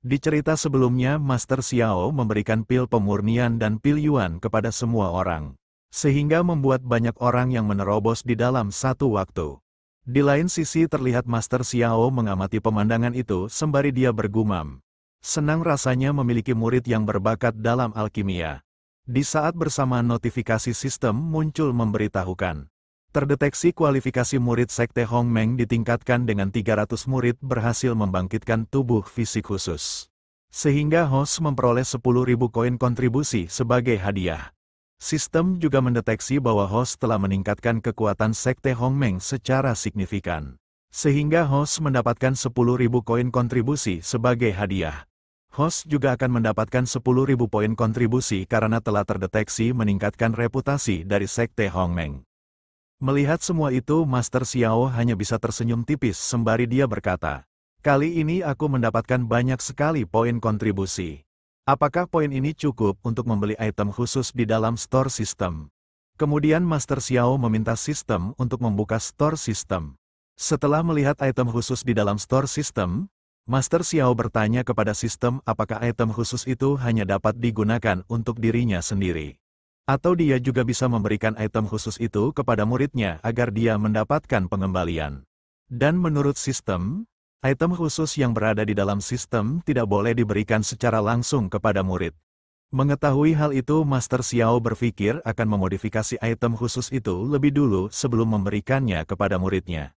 Di cerita sebelumnya, Master Xiao memberikan pil pemurnian dan pil Yuan kepada semua orang, sehingga membuat banyak orang yang menerobos di dalam satu waktu. Di lain sisi terlihat Master Xiao mengamati pemandangan itu sembari dia bergumam. Senang rasanya memiliki murid yang berbakat dalam alkimia. Di saat bersamaan notifikasi sistem muncul memberitahukan. Terdeteksi kualifikasi murid Sekte Hongmeng ditingkatkan dengan 300 murid berhasil membangkitkan tubuh fisik khusus. Sehingga host memperoleh 10.000 koin kontribusi sebagai hadiah. Sistem juga mendeteksi bahwa host telah meningkatkan kekuatan Sekte Hongmeng secara signifikan. Sehingga host mendapatkan 10.000 koin kontribusi sebagai hadiah. Host juga akan mendapatkan 10.000 poin kontribusi karena telah terdeteksi meningkatkan reputasi dari Sekte Hongmeng. Melihat semua itu, Master Xiao hanya bisa tersenyum tipis sembari dia berkata, "Kali ini aku mendapatkan banyak sekali poin kontribusi. Apakah poin ini cukup untuk membeli item khusus di dalam store sistem?" Kemudian Master Xiao meminta sistem untuk membuka store sistem. Setelah melihat item khusus di dalam store sistem, Master Xiao bertanya kepada sistem apakah item khusus itu hanya dapat digunakan untuk dirinya sendiri. Atau dia juga bisa memberikan item khusus itu kepada muridnya agar dia mendapatkan pengembalian. Dan menurut sistem, item khusus yang berada di dalam sistem tidak boleh diberikan secara langsung kepada murid. Mengetahui hal itu, Master Xiao berpikir akan memodifikasi item khusus itu lebih dulu sebelum memberikannya kepada muridnya.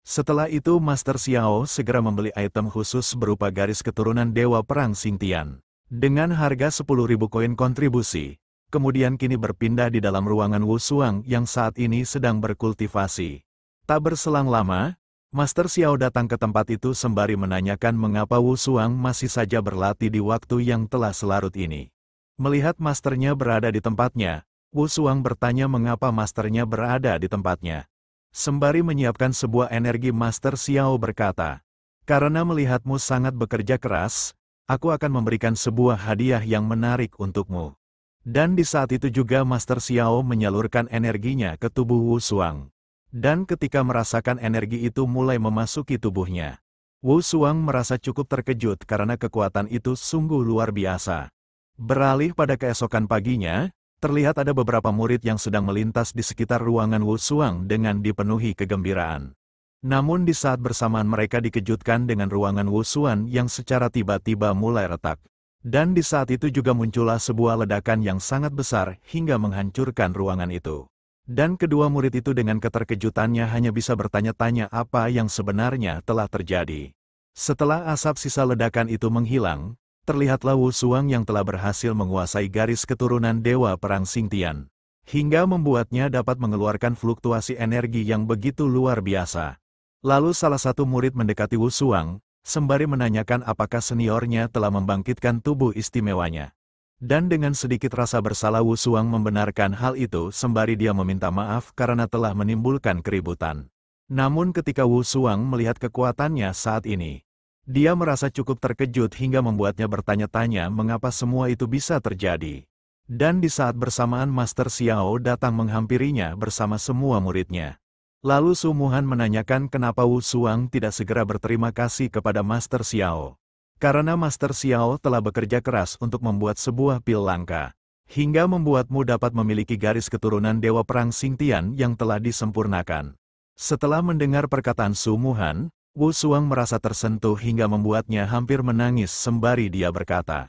Setelah itu Master Xiao segera membeli item khusus berupa garis keturunan Dewa Perang Xingtian. Dengan harga 10.000 koin kontribusi, kemudian kini berpindah di dalam ruangan Wu Xuang yang saat ini sedang berkultivasi. Tak berselang lama, Master Xiao datang ke tempat itu sembari menanyakan mengapa Wu Xuang masih saja berlatih di waktu yang telah selarut ini. Melihat masternya berada di tempatnya, Wu Xuang bertanya mengapa masternya berada di tempatnya. Sembari menyiapkan sebuah energi, Master Xiao berkata, "Karena melihatmu sangat bekerja keras, aku akan memberikan sebuah hadiah yang menarik untukmu." Dan di saat itu juga Master Xiao menyalurkan energinya ke tubuh Wu Xuang. Dan ketika merasakan energi itu mulai memasuki tubuhnya, Wu Xuang merasa cukup terkejut karena kekuatan itu sungguh luar biasa. Beralih pada keesokan paginya, terlihat ada beberapa murid yang sedang melintas di sekitar ruangan Wu Xuang dengan dipenuhi kegembiraan. Namun di saat bersamaan mereka dikejutkan dengan ruangan Wu Xuang yang secara tiba-tiba mulai retak. Dan di saat itu juga muncullah sebuah ledakan yang sangat besar hingga menghancurkan ruangan itu. Dan kedua murid itu dengan keterkejutannya hanya bisa bertanya-tanya apa yang sebenarnya telah terjadi. Setelah asap sisa ledakan itu menghilang, terlihatlah Wu Xuang yang telah berhasil menguasai garis keturunan Dewa Perang Xingtian, hingga membuatnya dapat mengeluarkan fluktuasi energi yang begitu luar biasa. Lalu salah satu murid mendekati Wu Xuang, sembari menanyakan apakah seniornya telah membangkitkan tubuh istimewanya. Dan dengan sedikit rasa bersalah Wu Xuang membenarkan hal itu sembari dia meminta maaf karena telah menimbulkan keributan. Namun ketika Wu Xuang melihat kekuatannya saat ini, dia merasa cukup terkejut hingga membuatnya bertanya-tanya mengapa semua itu bisa terjadi. Dan di saat bersamaan Master Xiao datang menghampirinya bersama semua muridnya. Lalu Su Muhan menanyakan kenapa Wu Xuang tidak segera berterima kasih kepada Master Xiao. Karena Master Xiao telah bekerja keras untuk membuat sebuah pil langka, hingga membuatmu dapat memiliki garis keturunan Dewa Perang Xingtian yang telah disempurnakan. Setelah mendengar perkataan Su Muhan, Wu Xuang merasa tersentuh hingga membuatnya hampir menangis sembari dia berkata,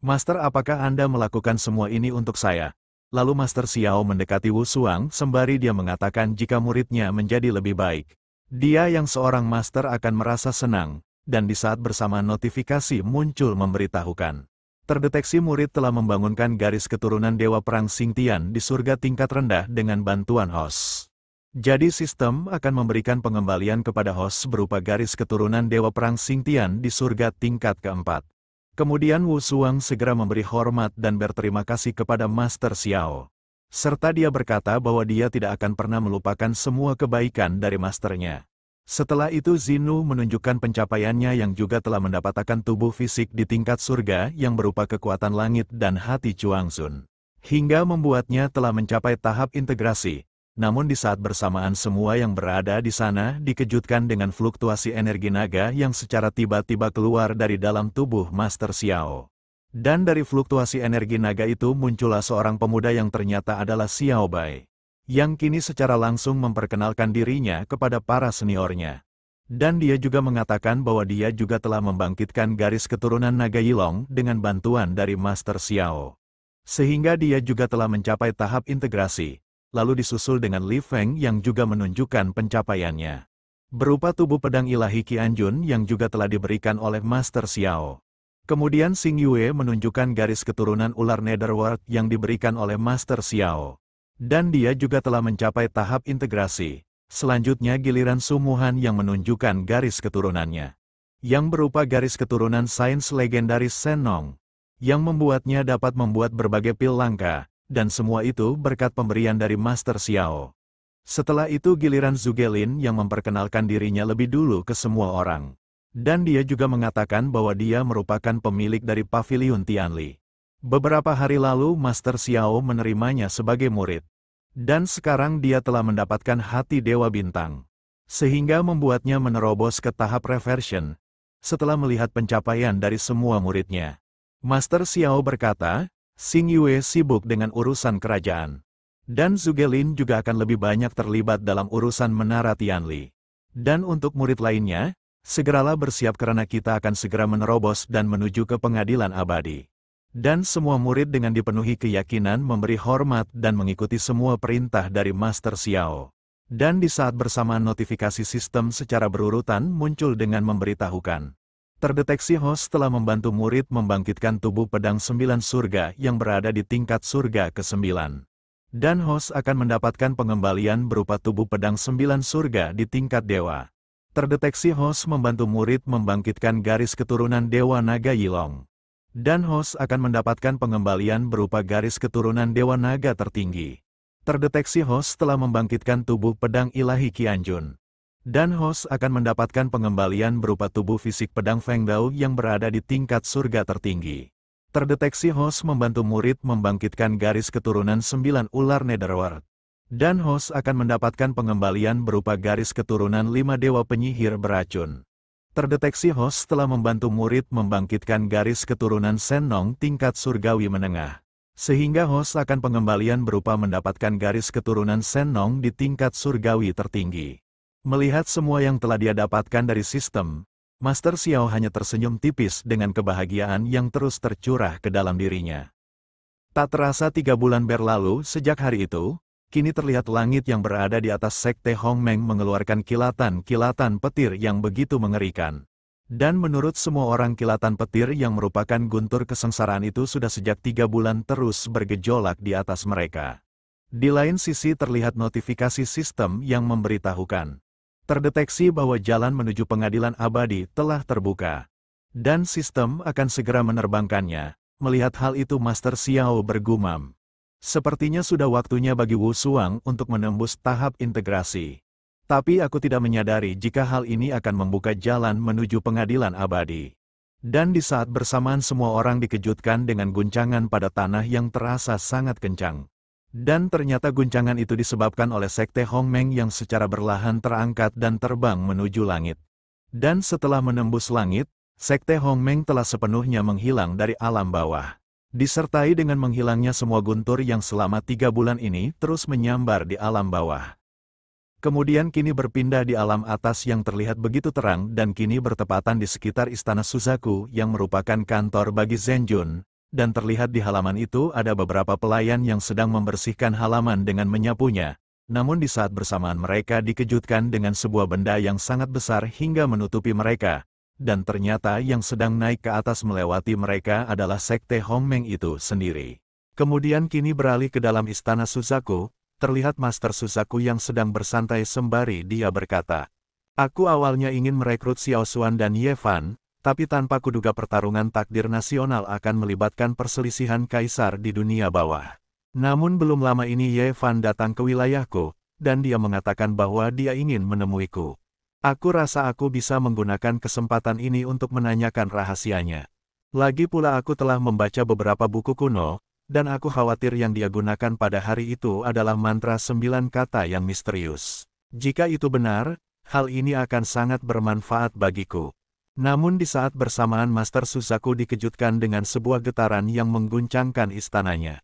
"Master, apakah Anda melakukan semua ini untuk saya?" Lalu Master Xiao mendekati Wu Xuang sembari dia mengatakan jika muridnya menjadi lebih baik, dia yang seorang master akan merasa senang, dan di saat bersamaan notifikasi muncul memberitahukan. Terdeteksi murid telah membangunkan garis keturunan Dewa Perang Xingtian di surga tingkat rendah dengan bantuan host. Jadi sistem akan memberikan pengembalian kepada host berupa garis keturunan Dewa Perang Xingtian di surga tingkat keempat. Kemudian Wu Xuang segera memberi hormat dan berterima kasih kepada Master Xiao. Serta dia berkata bahwa dia tidak akan pernah melupakan semua kebaikan dari masternya. Setelah itu Zinu menunjukkan pencapaiannya yang juga telah mendapatkan tubuh fisik di tingkat surga yang berupa kekuatan langit dan hati Chuangzun. Hingga membuatnya telah mencapai tahap integrasi, Namun di saat bersamaan semua yang berada di sana dikejutkan dengan fluktuasi energi naga yang secara tiba-tiba keluar dari dalam tubuh Master Xiao. Dan dari fluktuasi energi naga itu muncullah seorang pemuda yang ternyata adalah Xiao Bai, yang kini secara langsung memperkenalkan dirinya kepada para seniornya. Dan dia juga mengatakan bahwa dia juga telah membangkitkan garis keturunan naga Yilong dengan bantuan dari Master Xiao. Sehingga dia juga telah mencapai tahap integrasi, lalu disusul dengan Li Feng yang juga menunjukkan pencapaiannya, berupa tubuh pedang ilahi Qianjun yang juga telah diberikan oleh Master Xiao. Kemudian Xing Yue menunjukkan garis keturunan ular Netherworld yang diberikan oleh Master Xiao. Dan dia juga telah mencapai tahap integrasi. Selanjutnya giliran Su Muhan yang menunjukkan garis keturunannya, yang berupa garis keturunan sains legendaris Shen Nong, yang membuatnya dapat membuat berbagai pil langka, dan semua itu berkat pemberian dari Master Xiao. Setelah itu giliran Zhuge Lin yang memperkenalkan dirinya lebih dulu ke semua orang. Dan dia juga mengatakan bahwa dia merupakan pemilik dari Pavilion Tianli. Beberapa hari lalu Master Xiao menerimanya sebagai murid. Dan sekarang dia telah mendapatkan hati Dewa Bintang, sehingga membuatnya menerobos ke tahap reversion, setelah melihat pencapaian dari semua muridnya. Master Xiao berkata, Xing Yue sibuk dengan urusan kerajaan. Dan Zhuge Lin juga akan lebih banyak terlibat dalam urusan Menara Tianli. Dan untuk murid lainnya, segeralah bersiap karena kita akan segera menerobos dan menuju ke pengadilan abadi. Dan semua murid dengan dipenuhi keyakinan memberi hormat dan mengikuti semua perintah dari Master Xiao. Dan di saat bersamaan notifikasi sistem secara berurutan muncul dengan memberitahukan. Terdeteksi host telah membantu murid membangkitkan tubuh pedang 9 surga yang berada di tingkat surga ke-9. Dan host akan mendapatkan pengembalian berupa tubuh pedang 9 surga di tingkat dewa. Terdeteksi host membantu murid membangkitkan garis keturunan Dewa Naga Yilong. Dan host akan mendapatkan pengembalian berupa garis keturunan Dewa Naga tertinggi. Terdeteksi host telah membangkitkan tubuh pedang ilahi Qianjun. Dan host akan mendapatkan pengembalian berupa tubuh fisik pedang Feng Dao yang berada di tingkat surga tertinggi. Terdeteksi host membantu murid membangkitkan garis keturunan 9 ular Netherworld. Dan host akan mendapatkan pengembalian berupa garis keturunan 5 dewa penyihir beracun. Terdeteksi host telah membantu murid membangkitkan garis keturunan Shen Nong tingkat surgawi menengah. Sehingga host akan pengembalian berupa mendapatkan garis keturunan Shen Nong di tingkat surgawi tertinggi. Melihat semua yang telah dia dapatkan dari sistem, Master Xiao hanya tersenyum tipis dengan kebahagiaan yang terus tercurah ke dalam dirinya. Tak terasa 3 bulan berlalu sejak hari itu, kini terlihat langit yang berada di atas Sekte Hongmeng mengeluarkan kilatan-kilatan petir yang begitu mengerikan. Dan menurut semua orang kilatan petir yang merupakan guntur kesengsaraan itu sudah sejak 3 bulan terus bergejolak di atas mereka. Di lain sisi terlihat notifikasi sistem yang memberitahukan. Terdeteksi bahwa jalan menuju pengadilan abadi telah terbuka. Dan sistem akan segera menerbangkannya. Melihat hal itu Master Xiao bergumam. Sepertinya sudah waktunya bagi Wu Suang untuk menembus tahap integrasi. Tapi aku tidak menyadari jika hal ini akan membuka jalan menuju pengadilan abadi. Dan di saat bersamaan semua orang dikejutkan dengan guncangan pada tanah yang terasa sangat kencang. Dan ternyata guncangan itu disebabkan oleh Sekte Hongmeng yang secara berlahan terangkat dan terbang menuju langit. Dan setelah menembus langit, Sekte Hongmeng telah sepenuhnya menghilang dari alam bawah. Disertai dengan menghilangnya semua guntur yang selama 3 bulan ini terus menyambar di alam bawah. Kemudian kini berpindah di alam atas yang terlihat begitu terang dan kini bertepatan di sekitar Istana Suzaku yang merupakan kantor bagi Zhenjun, dan terlihat di halaman itu ada beberapa pelayan yang sedang membersihkan halaman dengan menyapunya. Namun di saat bersamaan mereka dikejutkan dengan sebuah benda yang sangat besar hingga menutupi mereka. Dan ternyata yang sedang naik ke atas melewati mereka adalah Sekte Hongmeng itu sendiri. Kemudian kini beralih ke dalam Istana Suzaku, terlihat Master Suzaku yang sedang bersantai sembari dia berkata, "Aku awalnya ingin merekrut Xiao Xuan dan Ye Fan, tapi tanpa kuduga pertarungan takdir nasional akan melibatkan perselisihan kaisar di dunia bawah. Namun belum lama ini Ye Fan datang ke wilayahku, dan dia mengatakan bahwa dia ingin menemuiku. Aku rasa aku bisa menggunakan kesempatan ini untuk menanyakan rahasianya. Lagi pula aku telah membaca beberapa buku kuno, Dan aku khawatir yang dia gunakan pada hari itu adalah mantra 9 kata yang misterius. Jika itu benar, hal ini akan sangat bermanfaat bagiku. Namun di saat bersamaan Master Suzaku dikejutkan dengan sebuah getaran yang mengguncangkan istananya.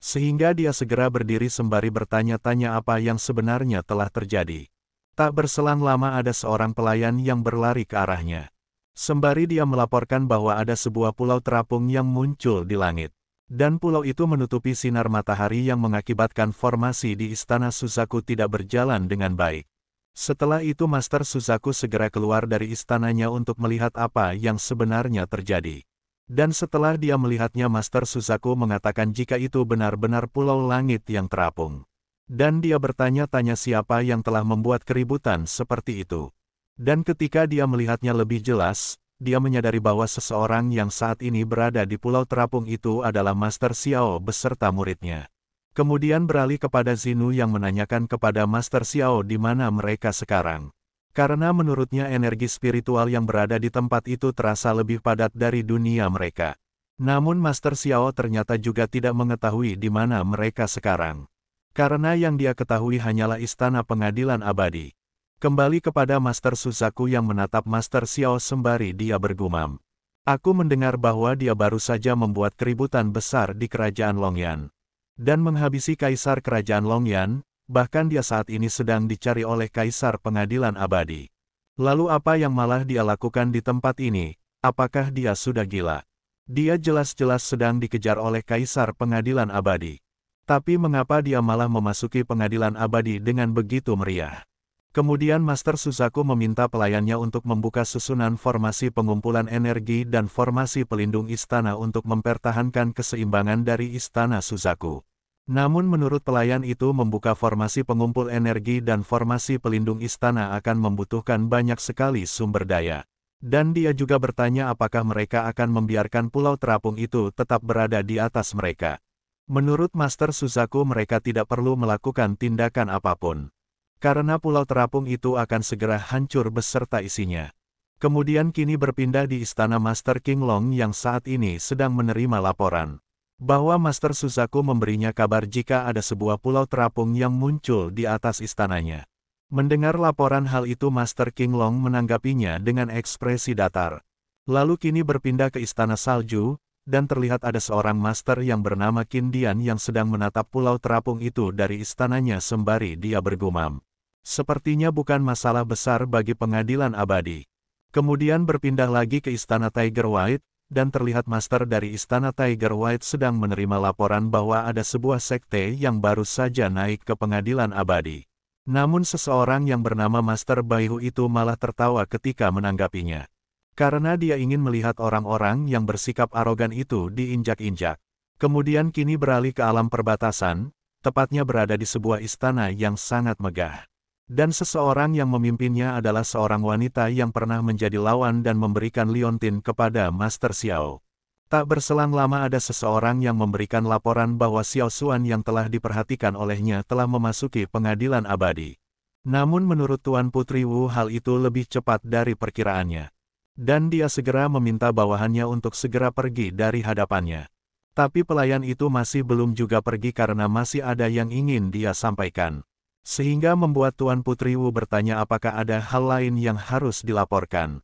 Sehingga dia segera berdiri sembari bertanya-tanya apa yang sebenarnya telah terjadi. Tak berselang lama ada seorang pelayan yang berlari ke arahnya. Sembari dia melaporkan bahwa ada sebuah pulau terapung yang muncul di langit. Dan pulau itu menutupi sinar matahari yang mengakibatkan formasi di istana Suzaku tidak berjalan dengan baik. Setelah itu Master Suzaku segera keluar dari istananya untuk melihat apa yang sebenarnya terjadi. Dan setelah dia melihatnya Master Suzaku mengatakan jika itu benar-benar pulau langit yang terapung. Dan dia bertanya-tanya siapa yang telah membuat keributan seperti itu. Dan ketika dia melihatnya lebih jelas, dia menyadari bahwa seseorang yang saat ini berada di pulau terapung itu adalah Master Xiao beserta muridnya. Kemudian beralih kepada Zinu yang menanyakan kepada Master Xiao di mana mereka sekarang. Karena menurutnya energi spiritual yang berada di tempat itu terasa lebih padat dari dunia mereka. Namun Master Xiao ternyata juga tidak mengetahui di mana mereka sekarang. Karena yang dia ketahui hanyalah istana pengadilan abadi. Kembali kepada Master Suzaku yang menatap Master Xiao sembari dia bergumam. Aku mendengar bahwa dia baru saja membuat keributan besar di kerajaan Longyan. Dan menghabisi kaisar kerajaan Longyan, bahkan dia saat ini sedang dicari oleh kaisar pengadilan abadi. Lalu apa yang malah dia lakukan di tempat ini? Apakah dia sudah gila? Dia jelas-jelas sedang dikejar oleh kaisar pengadilan abadi. Tapi mengapa dia malah memasuki pengadilan abadi dengan begitu meriah? Kemudian Master Suzaku meminta pelayannya untuk membuka susunan formasi pengumpulan energi dan formasi pelindung istana untuk mempertahankan keseimbangan dari istana Suzaku. Namun menurut pelayan itu membuka formasi pengumpul energi dan formasi pelindung istana akan membutuhkan banyak sekali sumber daya. Dan dia juga bertanya apakah mereka akan membiarkan pulau terapung itu tetap berada di atas mereka. Menurut Master Suzaku mereka tidak perlu melakukan tindakan apapun. Karena pulau terapung itu akan segera hancur beserta isinya. Kemudian kini berpindah di istana Master King Long yang saat ini sedang menerima laporan. Bahwa Master Suzaku memberinya kabar jika ada sebuah pulau terapung yang muncul di atas istananya. Mendengar laporan hal itu Master King Long menanggapinya dengan ekspresi datar. Lalu kini berpindah ke istana salju, dan terlihat ada seorang master yang bernama Qin Dian yang sedang menatap pulau terapung itu dari istananya sembari dia bergumam. Sepertinya bukan masalah besar bagi pengadilan abadi. Kemudian berpindah lagi ke istana Tiger White, dan terlihat master dari istana Tiger White sedang menerima laporan bahwa ada sebuah sekte yang baru saja naik ke pengadilan abadi. Namun seseorang yang bernama Master Baihu itu malah tertawa ketika menanggapinya. Karena dia ingin melihat orang-orang yang bersikap arogan itu diinjak-injak. Kemudian kini beralih ke alam perbatasan, tepatnya berada di sebuah istana yang sangat megah. Dan seseorang yang memimpinnya adalah seorang wanita yang pernah menjadi lawan dan memberikan liontin kepada Master Xiao. Tak berselang lama ada seseorang yang memberikan laporan bahwa Xiao Xuan yang telah diperhatikan olehnya telah memasuki pengadilan abadi. Namun menurut Tuan Putri Wu hal itu lebih cepat dari perkiraannya. Dan dia segera meminta bawahannya untuk segera pergi dari hadapannya. Tapi pelayan itu masih belum juga pergi karena masih ada yang ingin dia sampaikan. Sehingga membuat Tuan Putri Wu bertanya apakah ada hal lain yang harus dilaporkan.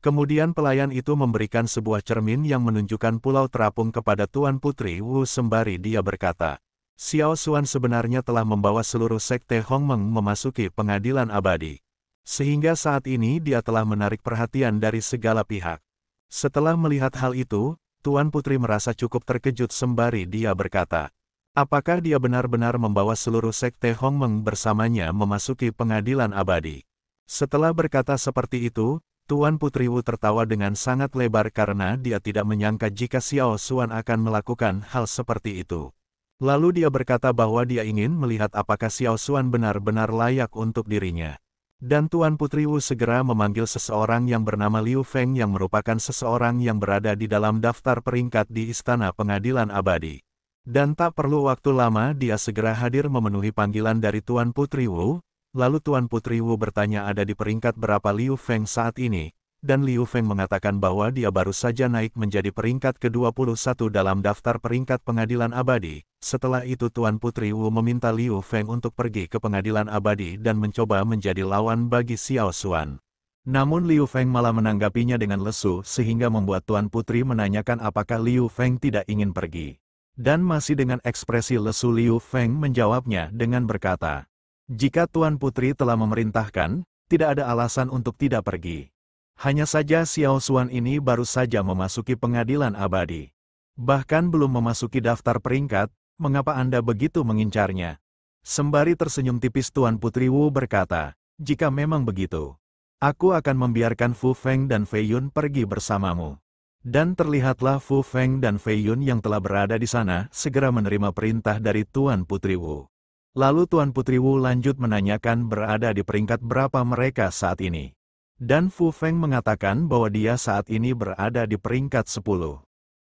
Kemudian pelayan itu memberikan sebuah cermin yang menunjukkan pulau terapung kepada Tuan Putri Wu sembari dia berkata, Xiao Xuan sebenarnya telah membawa seluruh sekte Hongmeng memasuki pengadilan abadi. Sehingga saat ini dia telah menarik perhatian dari segala pihak. Setelah melihat hal itu, Tuan Putri merasa cukup terkejut sembari dia berkata, apakah dia benar-benar membawa seluruh sekte Hongmeng bersamanya memasuki pengadilan abadi? Setelah berkata seperti itu, Tuan Putri Wu tertawa dengan sangat lebar karena dia tidak menyangka jika Xiao Xuan akan melakukan hal seperti itu. Lalu dia berkata bahwa dia ingin melihat apakah Xiao Xuan benar-benar layak untuk dirinya. Dan Tuan Putri Wu segera memanggil seseorang yang bernama Liu Feng yang merupakan seseorang yang berada di dalam daftar peringkat di Istana Pengadilan Abadi. Dan tak perlu waktu lama dia segera hadir memenuhi panggilan dari Tuan Putri Wu, lalu Tuan Putri Wu bertanya ada di peringkat berapa Liu Feng saat ini, dan Liu Feng mengatakan bahwa dia baru saja naik menjadi peringkat ke-21 dalam daftar peringkat pengadilan abadi. Setelah itu Tuan Putri Wu meminta Liu Feng untuk pergi ke pengadilan abadi dan mencoba menjadi lawan bagi Xiao Xuan. Namun Liu Feng malah menanggapinya dengan lesu sehingga membuat Tuan Putri menanyakan apakah Liu Feng tidak ingin pergi. Dan masih dengan ekspresi lesu Liu Feng menjawabnya dengan berkata, "Jika Tuan Putri telah memerintahkan, tidak ada alasan untuk tidak pergi. Hanya saja Xiao Xuan ini baru saja memasuki pengadilan abadi. Bahkan belum memasuki daftar peringkat, mengapa Anda begitu mengincarnya?" Sembari tersenyum tipis Tuan Putri Wu berkata, "Jika memang begitu, aku akan membiarkan Fu Feng dan Fei Yun pergi bersamamu." Dan terlihatlah Fu Feng dan Fei Yun yang telah berada di sana segera menerima perintah dari Tuan Putri Wu. Lalu Tuan Putri Wu lanjut menanyakan berada di peringkat berapa mereka saat ini. Dan Fu Feng mengatakan bahwa dia saat ini berada di peringkat 10.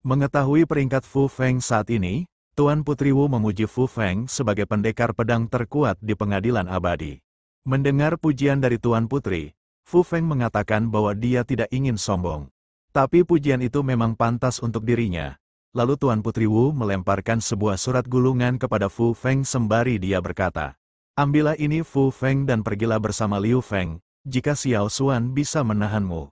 Mengetahui peringkat Fu Feng saat ini, Tuan Putri Wu memuji Fu Feng sebagai pendekar pedang terkuat di pengadilan abadi. Mendengar pujian dari Tuan Putri, Fu Feng mengatakan bahwa dia tidak ingin sombong. Tapi pujian itu memang pantas untuk dirinya. Lalu Tuan Putri Wu melemparkan sebuah surat gulungan kepada Fu Feng sembari dia berkata, "Ambillah ini Fu Feng dan pergilah bersama Liu Feng. Jika Xiao Xuan bisa menahanmu,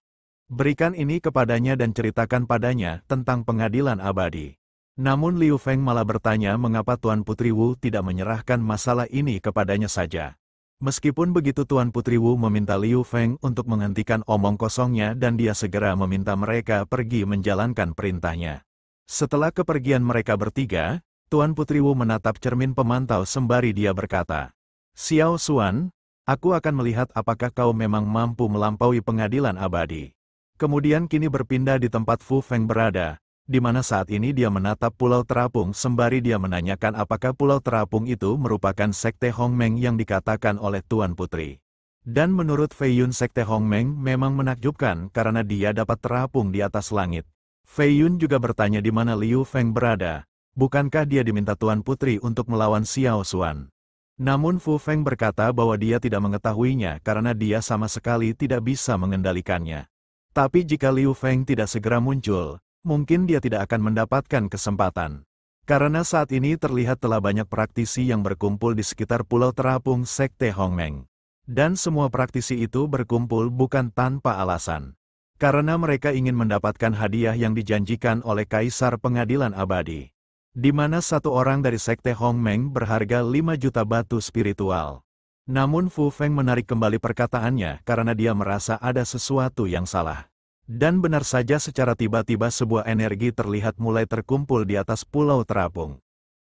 berikan ini kepadanya dan ceritakan padanya tentang pengadilan abadi." Namun Liu Feng malah bertanya mengapa Tuan Putri Wu tidak menyerahkan masalah ini kepadanya saja. Meskipun begitu Tuan Putri Wu meminta Liu Feng untuk menghentikan omong kosongnya dan dia segera meminta mereka pergi menjalankan perintahnya. Setelah kepergian mereka bertiga, Tuan Putri Wu menatap cermin pemantau sembari dia berkata, "Xiao Xuan, aku akan melihat apakah kau memang mampu melampaui pengadilan abadi." Kemudian kini berpindah di tempat Fu Feng berada, di mana saat ini dia menatap Pulau Terapung sembari dia menanyakan apakah Pulau Terapung itu merupakan Sekte Hongmeng yang dikatakan oleh Tuan Putri. Dan menurut Fei Yun Sekte Hongmeng memang menakjubkan karena dia dapat terapung di atas langit. Fei Yun juga bertanya di mana Liu Feng berada, bukankah dia diminta Tuan Putri untuk melawan Xiao Xuan. Namun Fu Feng berkata bahwa dia tidak mengetahuinya karena dia sama sekali tidak bisa mengendalikannya. Tapi jika Liu Feng tidak segera muncul, mungkin dia tidak akan mendapatkan kesempatan. Karena saat ini terlihat telah banyak praktisi yang berkumpul di sekitar Pulau Terapung Sekte Hongmeng. Dan semua praktisi itu berkumpul bukan tanpa alasan. Karena mereka ingin mendapatkan hadiah yang dijanjikan oleh Kaisar Pengadilan Abadi. Di mana satu orang dari Sekte Hongmeng berharga 5 juta batu spiritual. Namun Fu Feng menarik kembali perkataannya karena dia merasa ada sesuatu yang salah. Dan benar saja secara tiba-tiba sebuah energi terlihat mulai terkumpul di atas Pulau Terapung.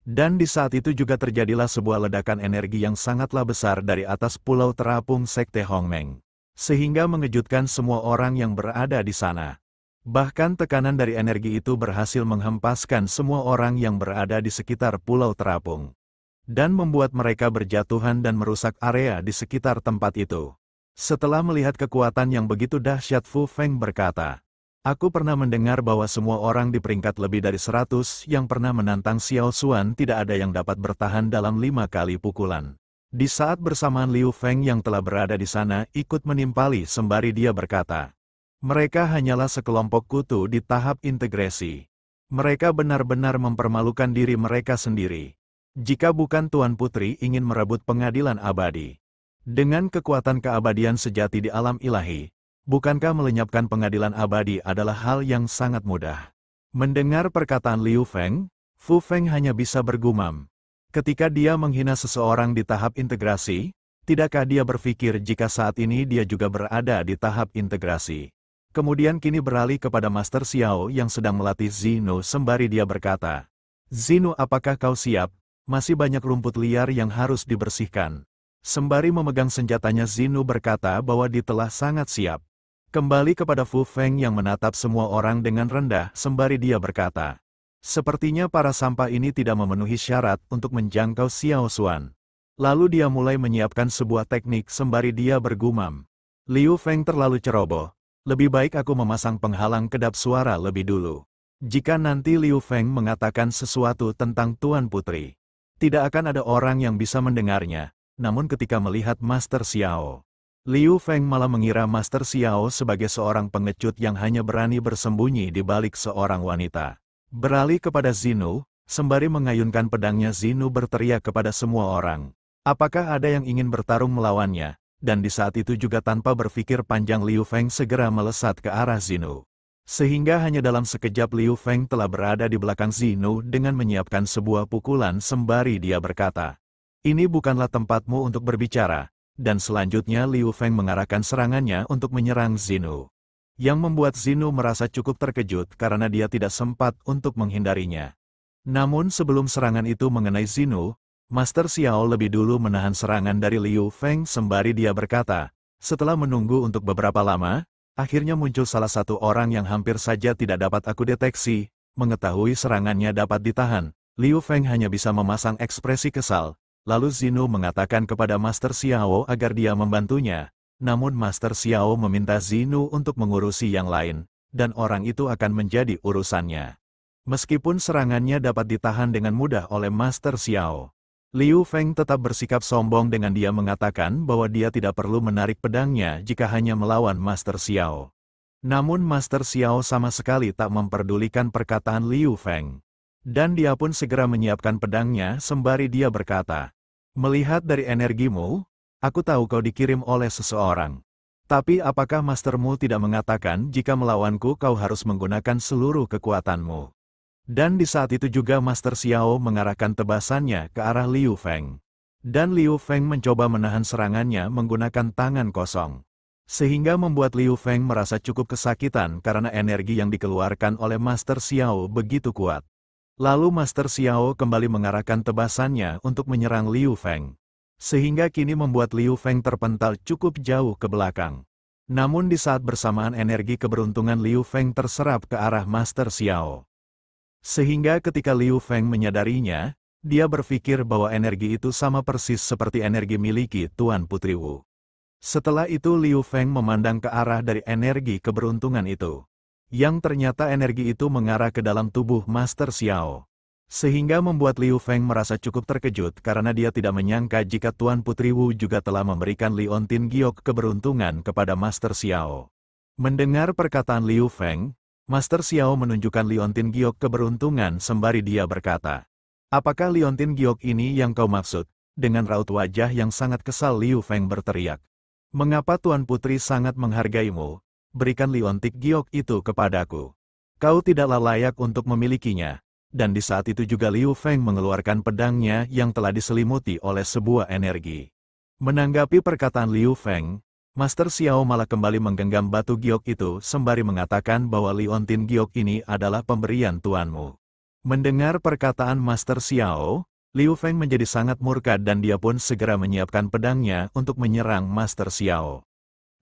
Dan di saat itu juga terjadilah sebuah ledakan energi yang sangatlah besar dari atas Pulau Terapung Sekte Hongmeng. Sehingga mengejutkan semua orang yang berada di sana. Bahkan tekanan dari energi itu berhasil menghempaskan semua orang yang berada di sekitar Pulau Terapung. Dan membuat mereka berjatuhan dan merusak area di sekitar tempat itu. Setelah melihat kekuatan yang begitu dahsyat, Fu Feng berkata, "Aku pernah mendengar bahwa semua orang di peringkat lebih dari 100 yang pernah menantang Xiao Xuan tidak ada yang dapat bertahan dalam 5 kali pukulan." Di saat bersamaan Liu Feng yang telah berada di sana ikut menimpali sembari dia berkata, "Mereka hanyalah sekelompok kutu di tahap integrasi. Mereka benar-benar mempermalukan diri mereka sendiri. Jika bukan Tuan Putri ingin merebut pengadilan abadi. Dengan kekuatan keabadian sejati di alam ilahi, bukankah melenyapkan pengadilan abadi adalah hal yang sangat mudah?" Mendengar perkataan Liu Feng, Fu Feng hanya bisa bergumam. Ketika dia menghina seseorang di tahap integrasi, tidakkah dia berpikir jika saat ini dia juga berada di tahap integrasi? Kemudian kini beralih kepada Master Xiao yang sedang melatih Zinu sembari dia berkata, "Zinu, apakah kau siap? Masih banyak rumput liar yang harus dibersihkan." Sembari memegang senjatanya, Zinu berkata bahwa dia telah sangat siap. Kembali kepada Fu Feng yang menatap semua orang dengan rendah sembari dia berkata, "Sepertinya para sampah ini tidak memenuhi syarat untuk menjangkau Xiao Xuan." Lalu dia mulai menyiapkan sebuah teknik sembari dia bergumam, "Liu Feng terlalu ceroboh. Lebih baik aku memasang penghalang kedap suara lebih dulu. Jika nanti Liu Feng mengatakan sesuatu tentang Tuan Putri, tidak akan ada orang yang bisa mendengarnya." Namun ketika melihat Master Xiao Liu Feng malah mengira Master Xiao sebagai seorang pengecut yang hanya berani bersembunyi di balik seorang wanita. Beralih kepada Zinu, sembari mengayunkan pedangnya Zinu berteriak kepada semua orang. Apakah ada yang ingin bertarung melawannya? Dan di saat itu juga tanpa berpikir panjang Liu Feng segera melesat ke arah Zinu. Sehingga hanya dalam sekejap Liu Feng telah berada di belakang Zinu dengan menyiapkan sebuah pukulan sembari dia berkata, "Ini bukanlah tempatmu untuk berbicara." Dan selanjutnya Liu Feng mengarahkan serangannya untuk menyerang Zinu. Yang membuat Zinu merasa cukup terkejut karena dia tidak sempat untuk menghindarinya. Namun sebelum serangan itu mengenai Zinu, Master Xiao lebih dulu menahan serangan dari Liu Feng sembari dia berkata, "Setelah menunggu untuk beberapa lama, akhirnya muncul salah satu orang yang hampir saja tidak dapat aku deteksi. Mengetahui serangannya dapat ditahan, Liu Feng hanya bisa memasang ekspresi kesal. Lalu Zinu mengatakan kepada Master Xiao agar dia membantunya. Namun Master Xiao meminta Zinu untuk mengurusi yang lain, dan orang itu akan menjadi urusannya." Meskipun serangannya dapat ditahan dengan mudah oleh Master Xiao, Liu Feng tetap bersikap sombong dengan dia mengatakan bahwa dia tidak perlu menarik pedangnya jika hanya melawan Master Xiao. Namun Master Xiao sama sekali tak memperdulikan perkataan Liu Feng. Dan dia pun segera menyiapkan pedangnya sembari dia berkata, "Melihat dari energimu, aku tahu kau dikirim oleh seseorang. Tapi apakah mastermu tidak mengatakan jika melawanku kau harus menggunakan seluruh kekuatanmu?" Dan di saat itu juga Master Xiao mengarahkan tebasannya ke arah Liu Feng. Dan Liu Feng mencoba menahan serangannya menggunakan tangan kosong. Sehingga membuat Liu Feng merasa cukup kesakitan karena energi yang dikeluarkan oleh Master Xiao begitu kuat. Lalu Master Xiao kembali mengarahkan tebasannya untuk menyerang Liu Feng. Sehingga kini membuat Liu Feng terpental cukup jauh ke belakang. Namun di saat bersamaan energi keberuntungan Liu Feng terserap ke arah Master Xiao. Sehingga ketika Liu Feng menyadarinya, dia berpikir bahwa energi itu sama persis seperti energi miliki Tuan Putri Wu. Setelah itu Liu Feng memandang ke arah dari energi keberuntungan itu. Yang ternyata energi itu mengarah ke dalam tubuh Master Xiao. Sehingga membuat Liu Feng merasa cukup terkejut karena dia tidak menyangka jika Tuan Putri Wu juga telah memberikan Liontin Giok keberuntungan kepada Master Xiao. Mendengar perkataan Liu Feng, Master Xiao menunjukkan Liontin Giok keberuntungan sembari dia berkata, "Apakah Liontin Giok ini yang kau maksud?" Dengan raut wajah yang sangat kesal Liu Feng berteriak, "Mengapa Tuan Putri sangat menghargaimu? Berikan Liontin Giok itu kepadaku. Kau tidaklah layak untuk memilikinya." Dan di saat itu juga Liu Feng mengeluarkan pedangnya yang telah diselimuti oleh sebuah energi. Menanggapi perkataan Liu Feng, Master Xiao malah kembali menggenggam batu giok itu sembari mengatakan bahwa Liontin Giok ini adalah pemberian tuanmu. Mendengar perkataan Master Xiao, Liu Feng menjadi sangat murka dan dia pun segera menyiapkan pedangnya untuk menyerang Master Xiao.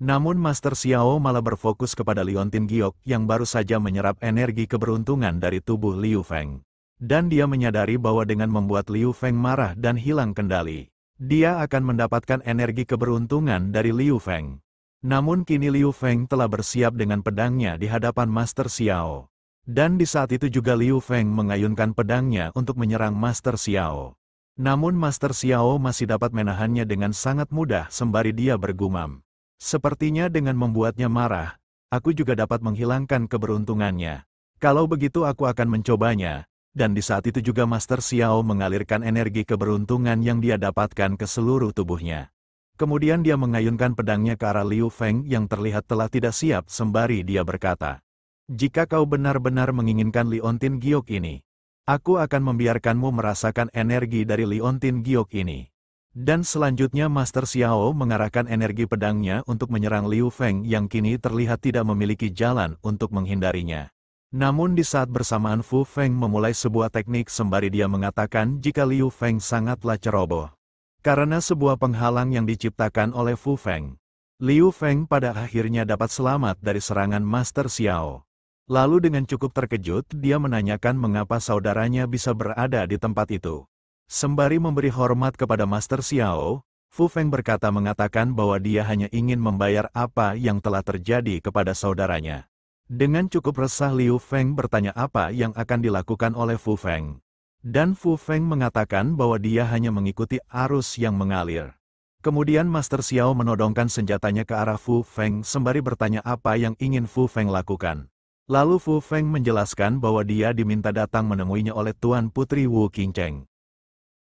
Namun Master Xiao malah berfokus kepada Liontin Giok yang baru saja menyerap energi keberuntungan dari tubuh Liu Feng. Dan dia menyadari bahwa dengan membuat Liu Feng marah dan hilang kendali, dia akan mendapatkan energi keberuntungan dari Liu Feng. Namun kini Liu Feng telah bersiap dengan pedangnya di hadapan Master Xiao. Dan di saat itu juga Liu Feng mengayunkan pedangnya untuk menyerang Master Xiao. Namun Master Xiao masih dapat menahannya dengan sangat mudah sembari dia bergumam, "Sepertinya dengan membuatnya marah, aku juga dapat menghilangkan keberuntungannya. Kalau begitu aku akan mencobanya." Dan di saat itu juga Master Xiao mengalirkan energi keberuntungan yang dia dapatkan ke seluruh tubuhnya. Kemudian dia mengayunkan pedangnya ke arah Liu Feng yang terlihat telah tidak siap sembari dia berkata, "Jika kau benar-benar menginginkan Liontin Giok ini, aku akan membiarkanmu merasakan energi dari Liontin Giok ini." Dan selanjutnya Master Xiao mengarahkan energi pedangnya untuk menyerang Liu Feng yang kini terlihat tidak memiliki jalan untuk menghindarinya. Namun di saat bersamaan Fu Feng memulai sebuah teknik sembari dia mengatakan jika Liu Feng sangatlah ceroboh. Karena sebuah penghalang yang diciptakan oleh Fu Feng, Liu Feng pada akhirnya dapat selamat dari serangan Master Xiao. Lalu dengan cukup terkejut dia menanyakan mengapa saudaranya bisa berada di tempat itu. Sembari memberi hormat kepada Master Xiao, Fu Feng berkata mengatakan bahwa dia hanya ingin membayar apa yang telah terjadi kepada saudaranya. Dengan cukup resah Liu Feng bertanya apa yang akan dilakukan oleh Fu Feng. Dan Fu Feng mengatakan bahwa dia hanya mengikuti arus yang mengalir. Kemudian Master Xiao menodongkan senjatanya ke arah Fu Feng sembari bertanya apa yang ingin Fu Feng lakukan. Lalu Fu Feng menjelaskan bahwa dia diminta datang menemuinya oleh Tuan Putri Wu Qingcheng.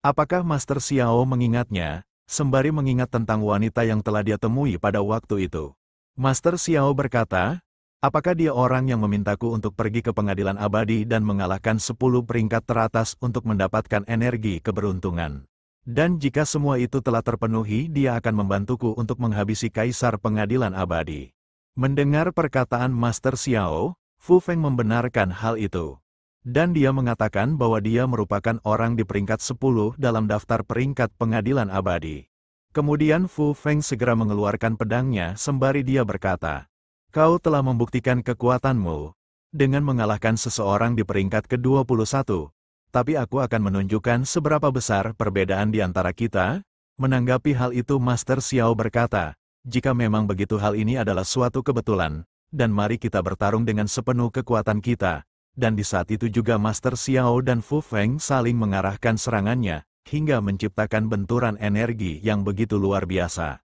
Apakah Master Xiao mengingatnya, sembari mengingat tentang wanita yang telah dia temui pada waktu itu? Master Xiao berkata, apakah dia orang yang memintaku untuk pergi ke pengadilan abadi dan mengalahkan 10 peringkat teratas untuk mendapatkan energi keberuntungan? Dan jika semua itu telah terpenuhi, dia akan membantuku untuk menghabisi Kaisar Pengadilan Abadi. Mendengar perkataan Master Xiao, Fu Feng membenarkan hal itu. Dan dia mengatakan bahwa dia merupakan orang di peringkat 10 dalam daftar peringkat Pengadilan Abadi. Kemudian Fu Feng segera mengeluarkan pedangnya sembari dia berkata, "Kau telah membuktikan kekuatanmu dengan mengalahkan seseorang di peringkat ke-21. Tapi aku akan menunjukkan seberapa besar perbedaan di antara kita." Menanggapi hal itu Master Xiao berkata, "Jika memang begitu hal ini adalah suatu kebetulan, dan mari kita bertarung dengan sepenuh kekuatan kita." Dan di saat itu juga Master Xiao dan Fu Feng saling mengarahkan serangannya, hingga menciptakan benturan energi yang begitu luar biasa.